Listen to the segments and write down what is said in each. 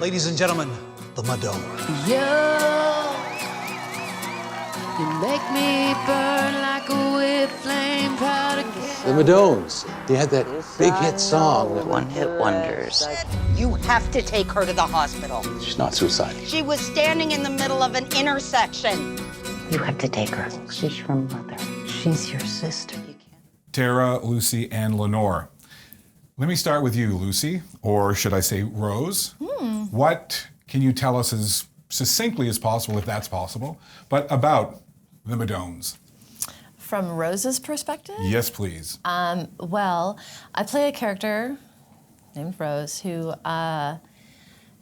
Ladies and gentlemen, the Madone. You make me burn like a whip flame, proud of The Madones, they had that big hit song. One-hit wonders. You have to take her to the hospital. She's not suicidal. She was standing in the middle of an intersection. You have to take her. She's your mother. She's your sister. Tara, Lucy, and Lenore. Let me start with you, Lucy, or should I say Rose? What can you tell us as succinctly as possible, if that's possible, but about the Madones? From Rose's perspective? Yes, please. Well, I play a character named Rose who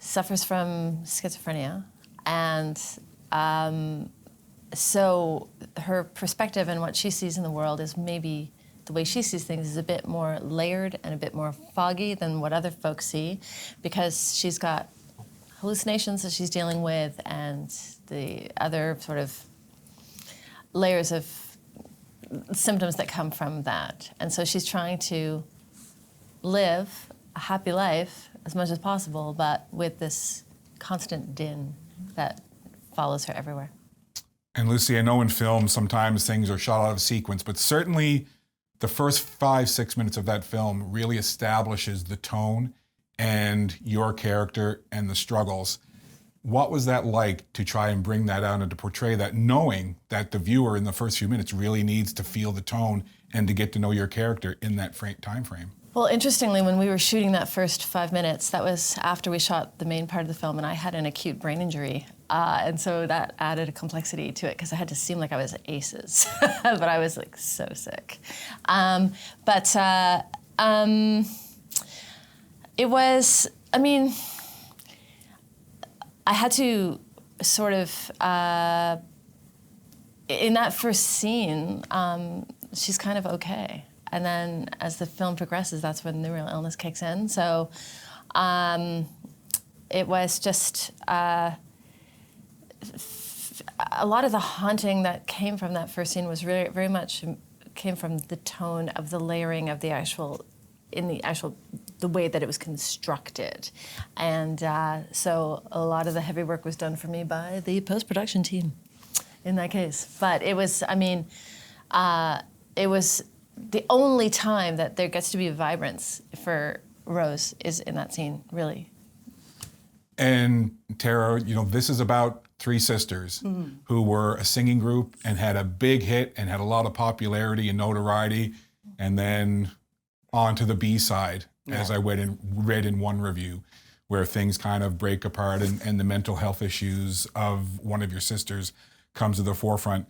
suffers from schizophrenia, and so her perspective and what she sees in the world is maybe the way she sees things is a bit more layered and a bit more foggy than what other folks see, because she's got hallucinations that she's dealing with and the other sort of layers of symptoms that come from that. And so she's trying to live a happy life as much as possible, but with this constant din that follows her everywhere. And Lucy, I know in film sometimes things are shot out of sequence, but certainly the first 5-6 minutes of that film really establishes the tone and your character and the struggles. What was that like to try and bring that out and to portray that, knowing that the viewer in the first few minutes really needs to feel the tone and to get to know your character in that time frame? Well, interestingly, when we were shooting that first 5 minutes, that was after we shot the main part of the film, and I had an acute brain injury. And so that added a complexity to it, because I had to seem like I was aces, but I was like so sick. It was, I mean, I had to sort of, in that first scene, she's kind of okay. And then as the film progresses, that's when the real illness kicks in. So it was just a lot of the haunting that came from that first scene was very, very much came from the tone of the layering of the way that it was constructed. And so a lot of the heavy work was done for me by the post-production team in that case. But it was, I mean, it was the only time that there gets to be vibrance for Rose is in that scene, really. And Tara, you know, this is about three sisters who were a singing group and had a big hit and had a lot of popularity and notoriety, and then on to the B-side, as I read in one review, where things kind of break apart and the mental health issues of one of your sisters comes to the forefront.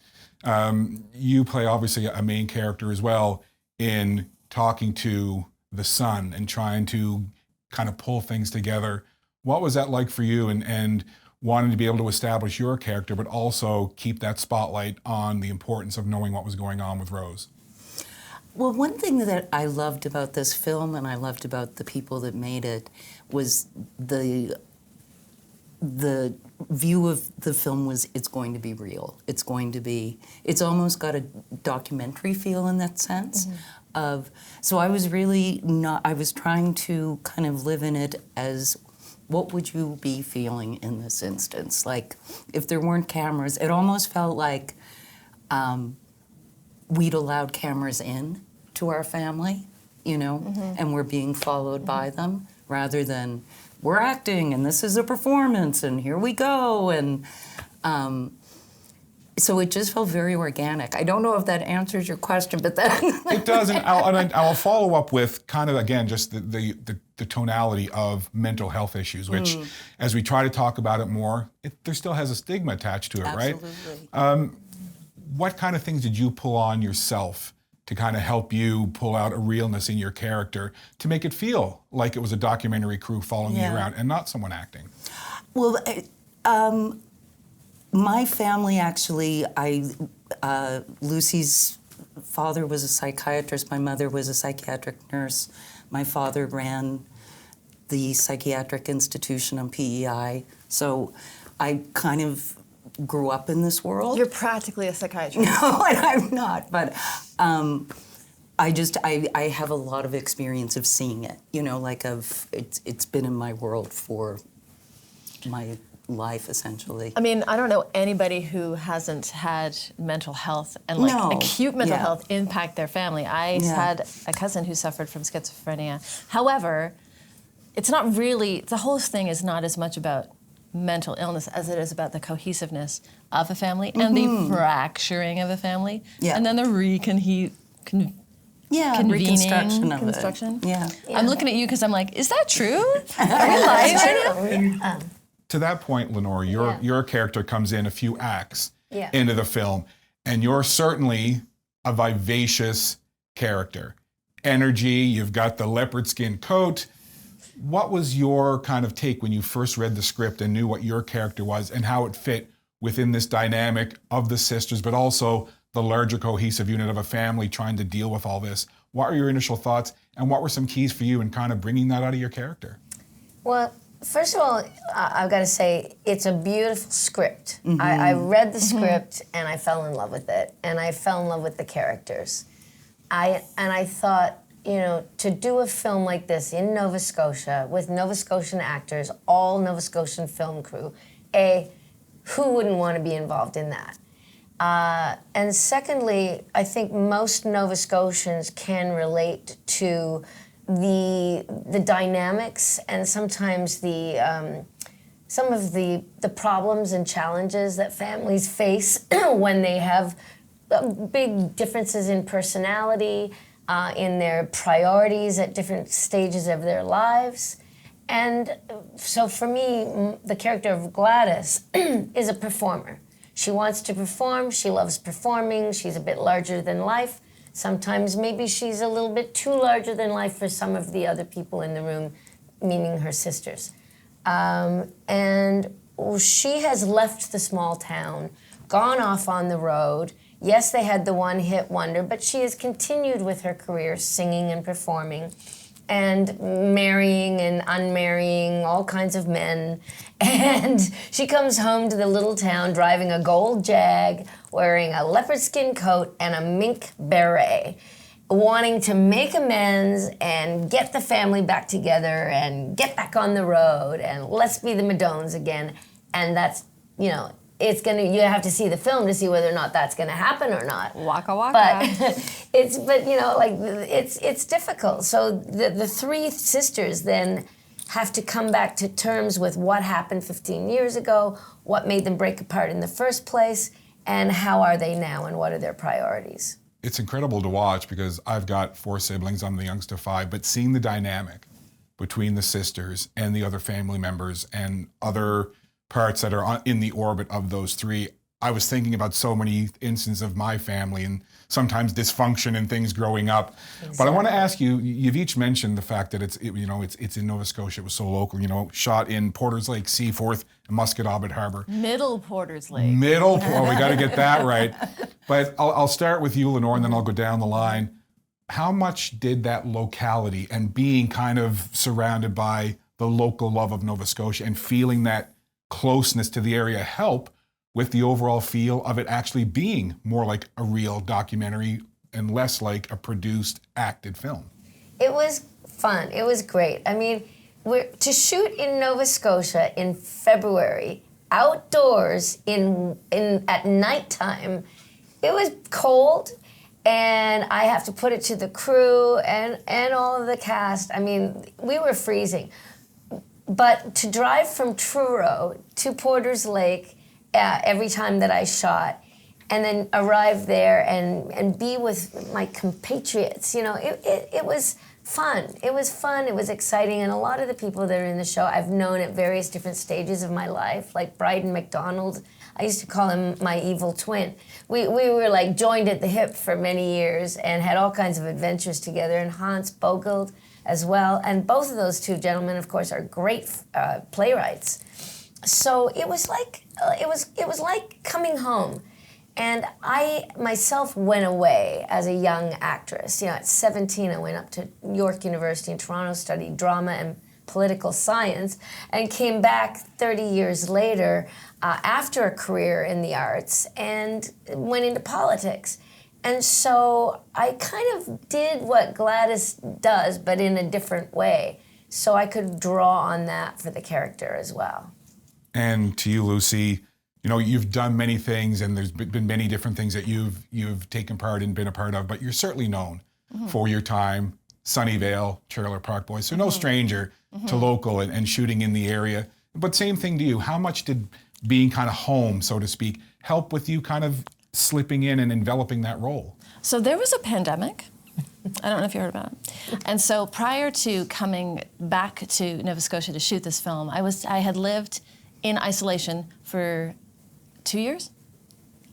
You play obviously a main character as well in talking to the son and trying to kind of pull things together. What was that like for you, and wanting to be able to establish your character, but also keep that spotlight on the importance of knowing what was going on with Rose? Well, one thing that I loved about this film, and I loved about the people that made it, was the view of the film was, it's going to be real. It's almost got a documentary feel in that sense. So I was really I was trying to kind of live in it as, what would you be feeling in this instance? Like, if there weren't cameras, it almost felt like we'd allowed cameras in to our family, you know, and we're being followed by them, rather than we're acting and this is a performance and here we go. And so it just felt very organic. I don't know if that answers your question, but that it does, and I'll follow up with kind of, again, just the tonality of mental health issues, which, as we try to talk about it more, there still has a stigma attached to it, Absolutely. Right? What kind of things did you pull on yourself to kind of help you pull out a realness in your character to make it feel like it was a documentary crew following you around and not someone acting? Well, my family actually, Lucy's father was a psychiatrist, my mother was a psychiatric nurse, my father ran the psychiatric institution on PEI, so I kind of grew up in this world. You're practically a psychiatrist. No, and I'm not, but I have a lot of experience of seeing it, you know, like it's been in my world for my life, essentially. I mean, I don't know anybody who hasn't had mental health and like No. acute mental Yeah. health impact their family. I had a cousin who suffered from schizophrenia. However, it's not really, the whole thing is not as much about mental illness as it is about the cohesiveness of a family and the fracturing of a family. Yeah. And then the reconstruction of construction. it. Yeah. I'm looking at you because I'm like, is that true? Are we lying right now? To that point, Lenore, your character comes in a few acts Yeah. into the film, and you're certainly a vivacious character. Energy, you've got the leopard skin coat. What was your kind of take when you first read the script and knew what your character was and how it fit within this dynamic of the sisters, but also the larger cohesive unit of a family trying to deal with all this? What were your initial thoughts, and what were some keys for you in kind of bringing that out of your character? Well, first of all, I've got to say, it's a beautiful script. I read the script and I fell in love with it, and I fell in love with the characters. I thought, you know, to do a film like this in Nova Scotia with Nova Scotian actors, all Nova Scotian film crew, who wouldn't want to be involved in that? And secondly, I think most Nova Scotians can relate to the dynamics and sometimes some of the problems and challenges that families face when they have big differences in personality, in their priorities at different stages of their lives. And so for me, the character of Gladys is a performer. She wants to perform, she loves performing, she's a bit larger than life. Sometimes maybe she's a little bit too larger than life for some of the other people in the room, meaning her sisters. And she has left the small town, gone off on the road. Yes, they had the one-hit wonder, but she has continued with her career singing and performing and marrying and unmarrying all kinds of men. And she comes home to the little town driving a gold Jag, wearing a leopard skin coat and a mink beret, wanting to make amends and get the family back together and get back on the road and let's be the Madones again. And that's, you know, you have to see the film to see whether or not that's gonna happen or not. Waka waka. But it's difficult. So the three sisters then have to come back to terms with what happened 15 years ago, what made them break apart in the first place, and how are they now and what are their priorities. It's incredible to watch because I've got 4 siblings, I'm the youngest of 5, but seeing the dynamic between the sisters and the other family members and other parts that are in the orbit of those 3, I was thinking about so many instances of my family and sometimes dysfunction and things growing up. Exactly. But I want to ask you, you've each mentioned the fact that it's in Nova Scotia, it was so local, shot in Porters Lake, Seaforth, and Musquodoboit Harbor. Middle Porters Lake. We got to get that right. But I'll start with you, Lenore, and then I'll go down the line. How much did that locality and being kind of surrounded by the local love of Nova Scotia and feeling that closeness to the area help with the overall feel of it actually being more like a real documentary and less like a produced, acted film? It was fun. It was great. I mean, to shoot in Nova Scotia in February, outdoors at nighttime, it was cold, and I have to put it to the crew and all of the cast. I mean, we were freezing. But to drive from Truro to Porters Lake every time that I shot, and then arrive there and be with my compatriots, it was fun. It was fun, it was exciting, and a lot of the people that are in the show I've known at various different stages of my life, like Bryden McDonald. I used to call him my evil twin. We were like joined at the hip for many years and had all kinds of adventures together, and Hans Bogold as well. And both of those 2 gentlemen, of course, are great playwrights. So it was like coming home. And I myself went away as a young actress. At 17, I went up to York University in Toronto, studied drama and political science, and came back 30 years later after a career in the arts and went into politics. And so I kind of did what Gladys does, but in a different way. So I could draw on that for the character as well. And to you, Lucy, you know, you've done many things, and there's been many different things that you've taken part in, been a part of, but you're certainly known for your time, Sunnyvale, Trailer Park Boys, so no stranger to local and shooting in the area. But same thing to you. How much did being kind of home, so to speak, help with you kind of slipping in and enveloping that role? So there was a pandemic. I don't know if you heard about it. And so prior to coming back to Nova Scotia to shoot this film, I had lived in isolation for 2 years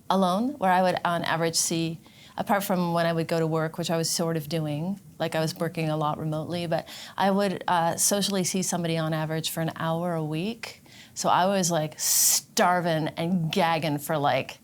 alone, where I would on average see, apart from when I would go to work, which I was sort of doing, like I was working a lot remotely, but I would socially see somebody on average for an hour a week. So I was like starving and gagging for like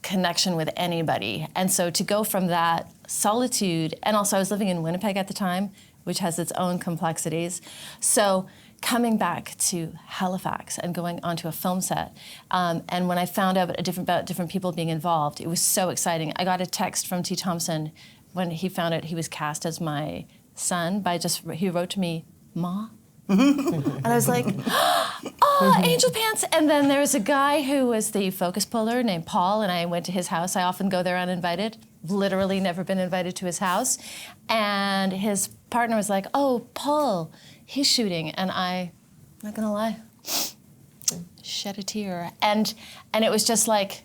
connection with anybody. And so to go from that solitude, and also I was living in Winnipeg at the time, which has its own complexities. So coming back to Halifax and going onto a film set, and when I found out about different people being involved, it was so exciting. I got a text from T. Thompson when he found out he was cast as my son he wrote to me, "Ma." And I was like, oh, Angel Pants. And then there was a guy who was the focus puller named Paul, and I went to his house. I often go there uninvited, literally never been invited to his house. And his partner was like, oh, Paul, he's shooting. And I'm not gonna lie, shed a tear. And it was just like,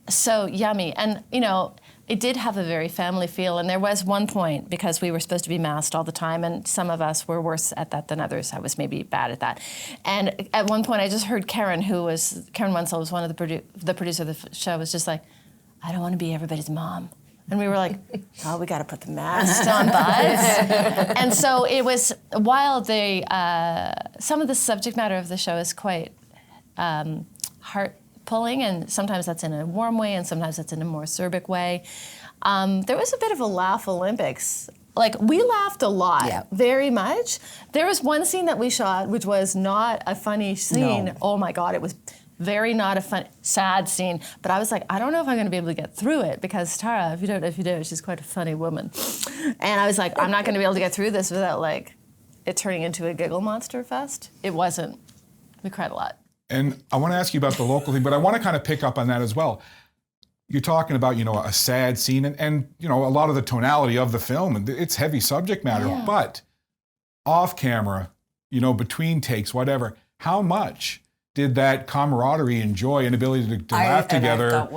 so yummy. And you know, it did have a very family feel, and there was one point, because we were supposed to be masked all the time, and some of us were worse at that than others. I was maybe bad at that. And at one point I just heard Karen Wenzel was one of the producer of the show, was just like, I don't want to be everybody's mom. And we were like, oh, we got to put the masks on, buds. And so it was, while some of the subject matter of the show is quite heart-pulling, and sometimes that's in a warm way, and sometimes that's in a more acerbic way. There was a bit of a laugh Olympics. Like, we laughed a lot, very much. There was one scene that we shot, which was not a funny scene. No. Oh my God, it was very not a fun, sad scene. But I was like, I don't know if I'm gonna be able to get through it, because Tara, if you don't know if you do, she's quite a funny woman. And I was like, I'm not gonna be able to get through this without like it turning into a giggle monster fest. It wasn't. We cried a lot. And I want to ask you about the local thing, but I want to kind of pick up on that as well. You're talking about, you know, a sad scene and you know, a lot of the tonality of the film, and it's heavy subject matter, but off camera, you know, between takes, whatever, how much did that camaraderie and joy and ability to laugh together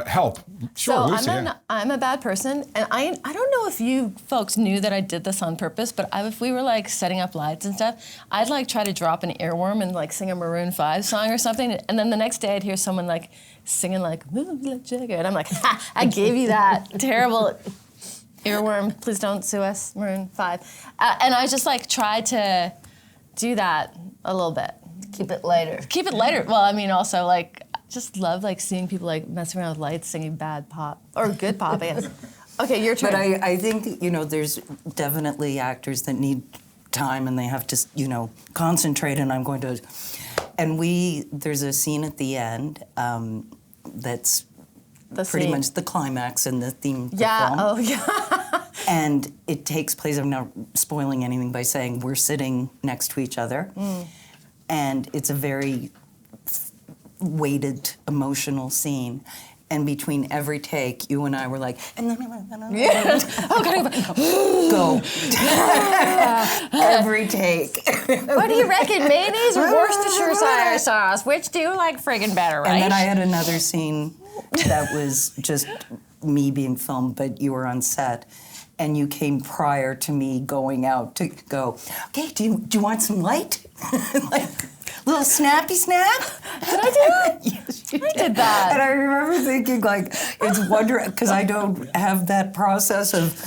help? Sure, so Lucy, I'm a bad person, and I don't know if you folks knew that I did this on purpose, but if we were like setting up lights and stuff, I'd like try to drop an earworm and like sing a Maroon 5 song or something, and then the next day I'd hear someone like singing like "Move Like Jagger," and I'm like, ha, I gave you that terrible earworm. Please don't sue us, Maroon 5. And I just like tried to do that a little bit. Keep it lighter. Keep it lighter. Well, I mean, also, like, just love, like, seeing people, like, messing around with lights, singing bad pop. Or good pop, I guess. Okay, your turn. But I think, you know, there's definitely actors that need time and they have to, you know, concentrate, and I'm going to... And there's a scene at the end that's pretty much the climax and the theme of the film. Oh, yeah. And it takes place, I'm not spoiling anything by saying we're sitting next to each other. And it's a very weighted, emotional scene. And between every take, you and I were like, go. Every take. What do you reckon, mayonnaise or Worcestershire sauce? Which do you like friggin' better, right? And then I had another scene that was just me being filmed, but you were on set. And you came prior to me going out to go, okay, do you want some light? Like, little snappy snap? Did I do that? Yes, you I did that. And I remember thinking, like, it's wonderful, because I don't have that process of,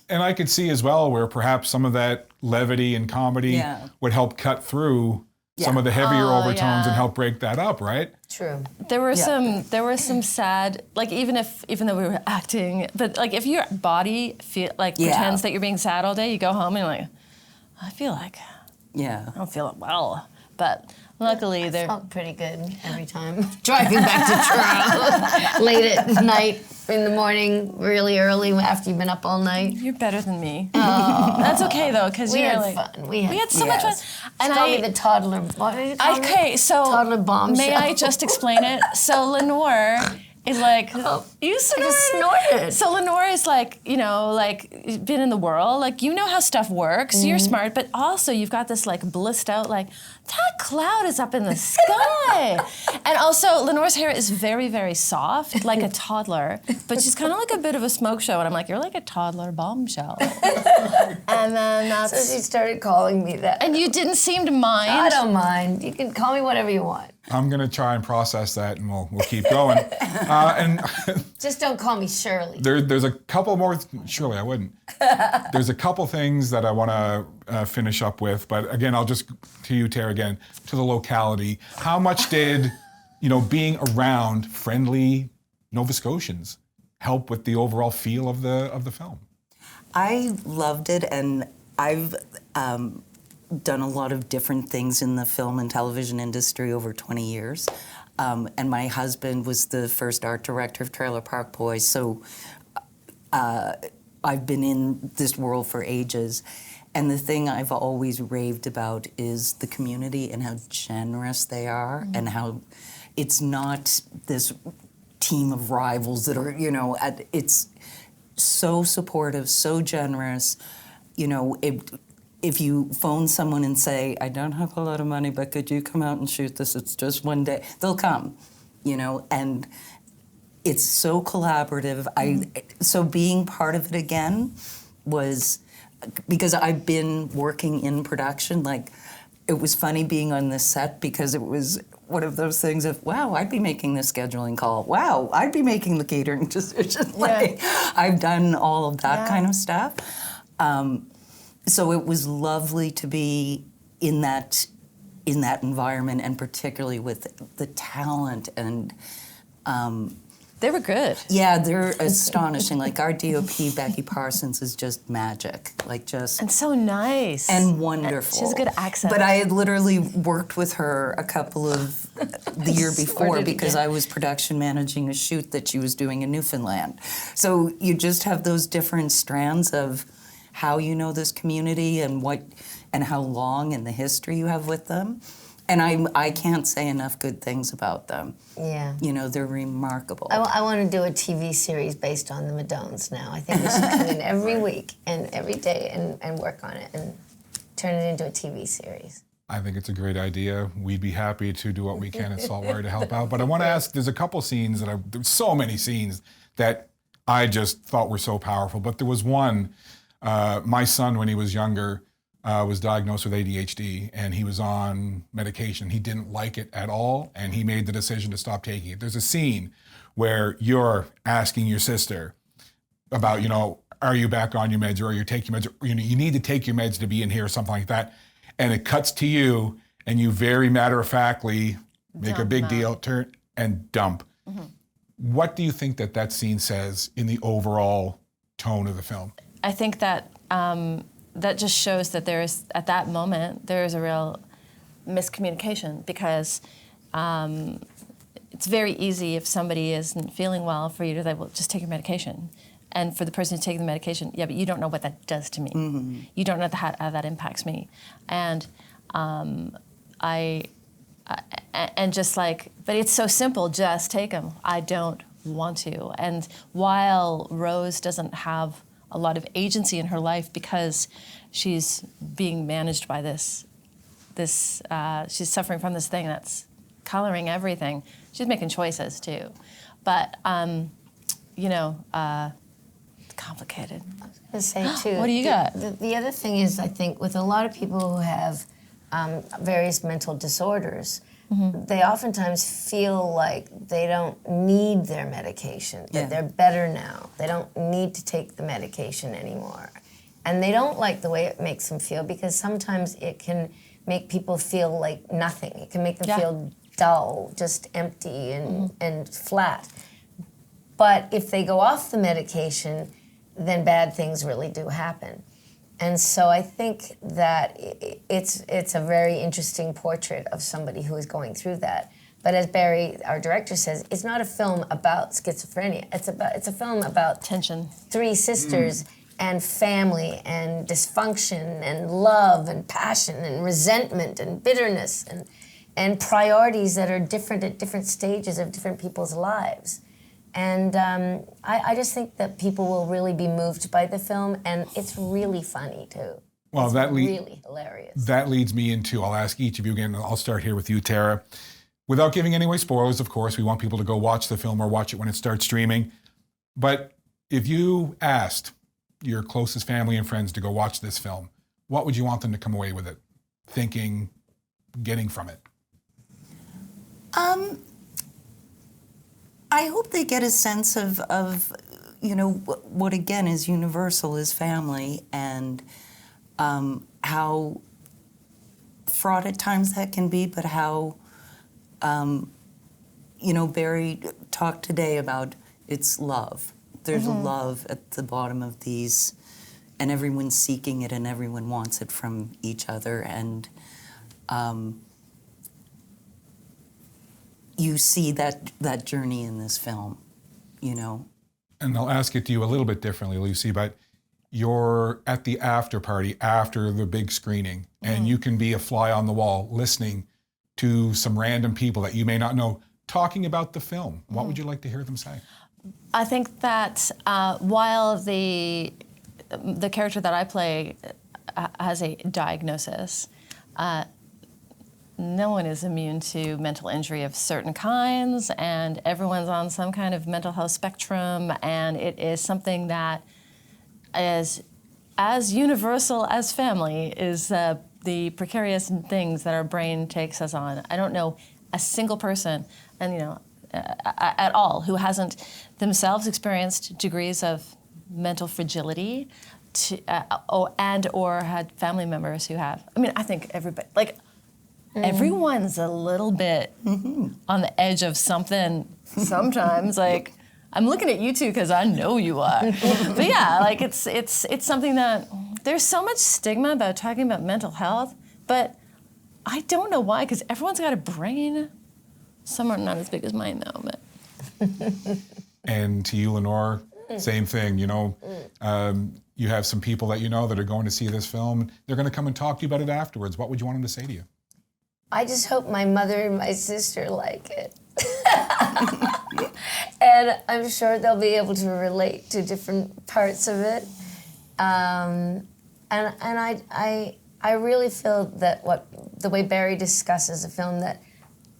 And I could see as well where perhaps some of that levity and comedy would help cut through some of the heavier overtones and help break that up, right? True. There were some sad, like even though we were acting, but like if your body pretends that you're being sad all day, you go home and you're like, I feel like I don't feel it well. But luckily I felt pretty good every time. Driving back to Toronto late at night. in the morning, really early after you've been up all night. You're better than me. That's okay though, because We you're had like fun. We had so much fun. And Call me the toddler. What did you call me? Okay, so Toddler bombshell. may I just explain it? So Lenore is like, you snorted. So Lenore is like, you know, like been in the world, like you know how stuff works. You're smart, but also you've got this like blissed out, like that cloud is up in the sky. And also Lenore's hair is very, very soft, like a toddler, but she's kind of like a bit of a smoke show. And I'm like, you're like a toddler bombshell. And then that's. So she started calling me that. And you didn't seem to mind. I don't mind. You can call me whatever you want. I'm gonna try and process that, and we'll keep going. And Just don't call me Shirley. there's a couple more. Surely I wouldn't. There's a couple things that I want to finish up with, but again, I'll just to you, Tara, again to the locality. How much did being around friendly Nova Scotians help with the overall feel of the film? I loved it, and I've done a lot of different things in the film and television industry over 20 years. And my husband was the first art director of Trailer Park Boys, so I've been in this world for ages. And the thing I've always raved about is the community and how generous they are, and how it's not this team of rivals that are, it's so supportive, so generous. If you phone someone and say, I don't have a lot of money, but could you come out and shoot this? It's just one day. They'll come, and it's so collaborative. So being part of it again was, because I've been working in production, like, it was funny being on this set because it was one of those things of, wow, I'd be making the scheduling call. Wow, I'd be making the catering decision. Like, I've done all of that kind of stuff. So it was lovely to be in that environment, and particularly with the talent and. They were good. Yeah, they're astonishing. Like, our DOP, Becky Parsons, is just magic. Like, just. And so nice. And wonderful. She has a good accent. But I had literally worked with her a couple of the year before because I was production managing a shoot that she was doing in Newfoundland. So you just have those different strands of how you know this community and how long and the history you have with them. And I can't say enough good things about them. Yeah. They're remarkable. I want to do a TV series based on the Madones now. I think we should come in every week and every day and work on it and turn it into a TV series. I think it's a great idea. We'd be happy to do what we can at SaltWire to help out. But I want to ask, there's a couple scenes there's so many scenes that I just thought were so powerful. But there was one, my son, when he was younger, was diagnosed with ADHD, and he was on medication. He didn't like it at all, and he made the decision to stop taking it. There's a scene where you're asking your sister about, are you back on your meds, or are you taking your meds? Or, you need to take your meds to be in here, or something like that. And it cuts to you, and you very matter-of-factly make a big deal, turn and dump. Mm-hmm. What do you think that scene says in the overall tone of the film? I think that that just shows that at that moment, there is a real miscommunication, because it's very easy if somebody isn't feeling well for you to say, well, just take your medication. And for the person to take the medication, yeah, but you don't know what that does to me. Mm-hmm. You don't know how that impacts me. And and just like, but it's so simple, just take them. I don't want to. And while Rose doesn't have a lot of agency in her life because she's being managed by this she's suffering from this thing that's coloring everything. She's making choices too. But, complicated. I was going to say too. What do you got? The other thing is, I think, with a lot of people who have various mental disorders, mm-hmm. they oftentimes feel like they don't need their medication, that they're better now. They don't need to take the medication anymore. And they don't like the way it makes them feel, because sometimes it can make people feel like nothing. It can make them feel dull, just empty and flat. But if they go off the medication, then bad things really do happen. And so I think that it's a very interesting portrait of somebody who is going through that. But as Barry, our director, says, it's not a film about schizophrenia. It's a film about Tension. three sisters and family and dysfunction and love and passion and resentment and bitterness and priorities that are different at different stages of different people's lives. And I just think that people will really be moved by the film, and it's really funny too. Well, it's really hilarious. That leads me into, I'll ask each of you again, I'll start here with you, Tara. Without giving any away spoilers, of course, we want people to go watch the film or watch it when it starts streaming. But if you asked your closest family and friends to go watch this film, what would you want them to come away with it, thinking, getting from it? I hope they get a sense of what again is universal is family, and how fraught at times that can be, but how Barry talked today about it's love. There's a love at the bottom of these, and everyone's seeking it and everyone wants it from each other, and you see that journey in this film, And I'll ask it to you a little bit differently, Lucy, but you're at the after party after the big screening, and you can be a fly on the wall listening to some random people that you may not know talking about the film. What would you like to hear them say? I think that while the character that I play has a diagnosis, no one is immune to mental injury of certain kinds, and everyone's on some kind of mental health spectrum, and it is something that is as universal as family is the precarious things that our brain takes us on. I don't know a single person, and at all, who hasn't themselves experienced degrees of mental fragility, or had family members who have. I mean, I think everybody, everyone's a little bit on the edge of something sometimes. I'm looking at you two because I know you are. But yeah, it's something that there's so much stigma about talking about mental health, but I don't know why, because everyone's got a brain. Some are not as big as mine though, but. And to you, Lenore, same thing, you have some people that that are going to see this film. They're going to come and talk to you about it afterwards. What would you want them to say to you? I just hope my mother and my sister like it. And I'm sure they'll be able to relate to different parts of it. And I really feel that the way Barry discusses the film, that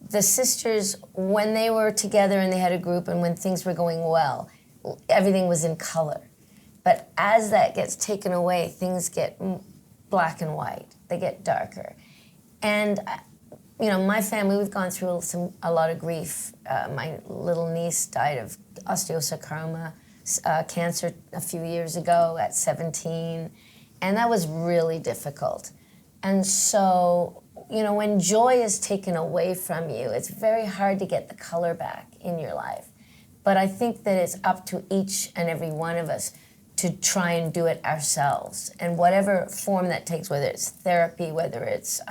the sisters, when they were together and they had a group and when things were going well, everything was in color. But as that gets taken away, things get black and white. They get darker. And my family, we've gone through a lot of grief. My little niece died of osteosarcoma, cancer a few years ago at 17, and that was really difficult. And so, when joy is taken away from you, it's very hard to get the color back in your life. But I think that it's up to each and every one of us to try and do it ourselves. And whatever form that takes, whether it's therapy, whether it's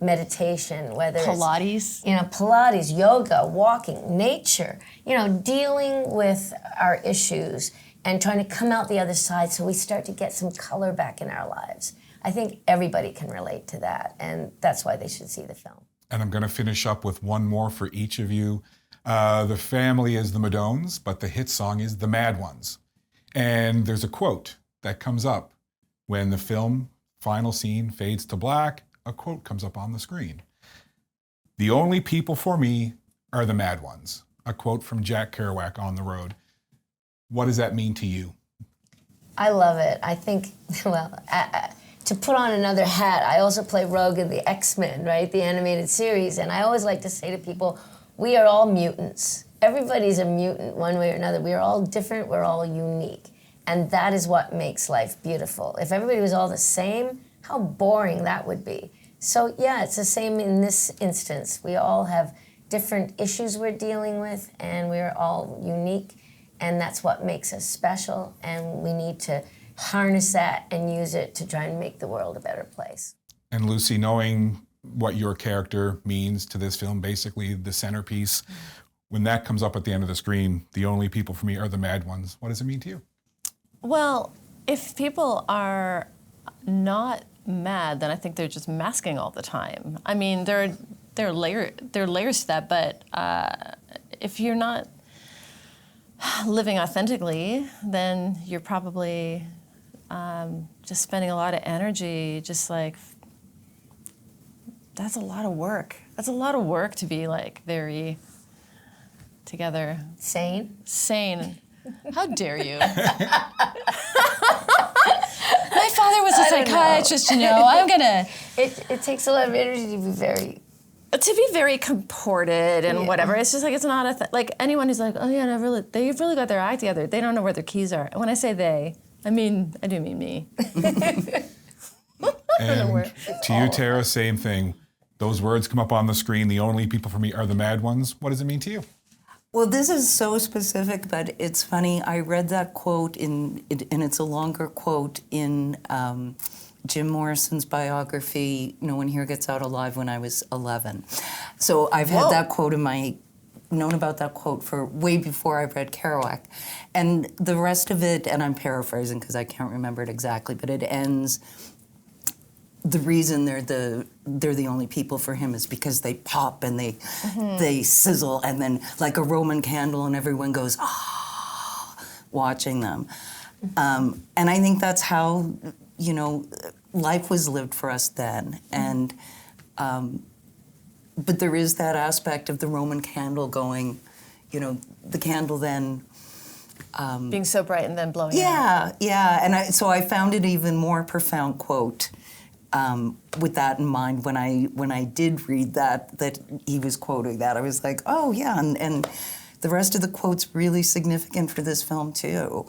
meditation, whether Pilates. it's Pilates, yoga, walking, nature, dealing with our issues and trying to come out the other side so we start to get some color back in our lives. I think everybody can relate to that, and that's why they should see the film. And I'm going to finish up with one more for each of you. The family is the Madones, but the hit song is The Mad Ones. And there's a quote that comes up when the film final scene fades to black. A quote comes up on the screen. "The only people for me are the mad ones." A quote from Jack Kerouac, On the Road. What does that mean to you? I love it. I think, to put on another hat, I also play Rogue in the X-Men, right? The animated series. And I always like to say to people, we are all mutants. Everybody's a mutant one way or another. We are all different, we're all unique. And that is what makes life beautiful. If everybody was all the same, how boring that would be. So yeah, it's the same in this instance. We all have different issues we're dealing with, and we're all unique, and that's what makes us special, and we need to harness that and use it to try and make the world a better place. And Lucy, knowing what your character means to this film, basically the centerpiece. When that comes up at the end of the screen, the only people for me are the mad ones. What does it mean to you? Well, if people are not mad, then I think they're just masking all the time. I mean, there are layers to that, but if you're not living authentically, then you're probably just spending a lot of energy, just like, that's a lot of work. That's a lot of work to be like very together. Sane. How dare you? My father was a psychiatrist, you know. I'm gonna. It takes a lot of energy to be very comported and whatever. It's just like, it's not like anyone who's like, oh yeah, they've really got their act together. They don't know where their keys are. And when I say they, I do mean me. And to you, Tara, same thing. Those words come up on the screen. The only people for me are the mad ones. What does it mean to you? Well, this is so specific, but it's funny. I read that quote and it's a longer quote in Jim Morrison's biography, No One Here Gets Out Alive, when I was 11. So I've had that quote known about that quote for way before I read Kerouac. And the rest of it, and I'm paraphrasing because I can't remember it exactly, but it ends, the reason they're the only people for him is because they pop and they sizzle, and then like a Roman candle, and everyone goes, ah, watching them. And I think that's how, you know, life was lived for us then. And but there is that aspect of the Roman candle going, you know, the candle then being so bright and then blowing out. Yeah. And so I found it even more profound quote with that in mind when I did read that he was quoting that. I was like, oh yeah, and the rest of the quote's really significant for this film too.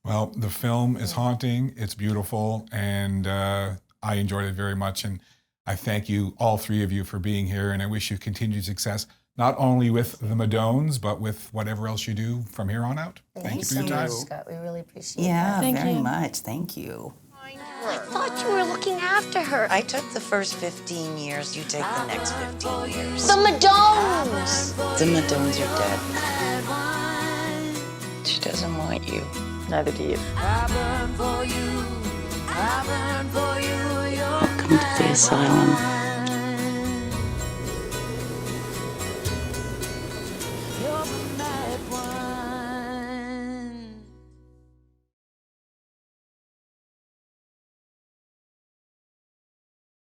Well, the film is haunting, it's beautiful, and I enjoyed it very much. And I thank you, all three of you, for being here, and I wish you continued success, not only with the Madones, but with whatever else you do from here on out. Thank you for your time. Scott. We really appreciate it. Yeah, Thank very you. much. Thank you. I thought you were looking after her. I took the first 15 years, you take the next 15 years. The Madones! The Madones are dead. She doesn't want you. Neither do you. Welcome to the asylum.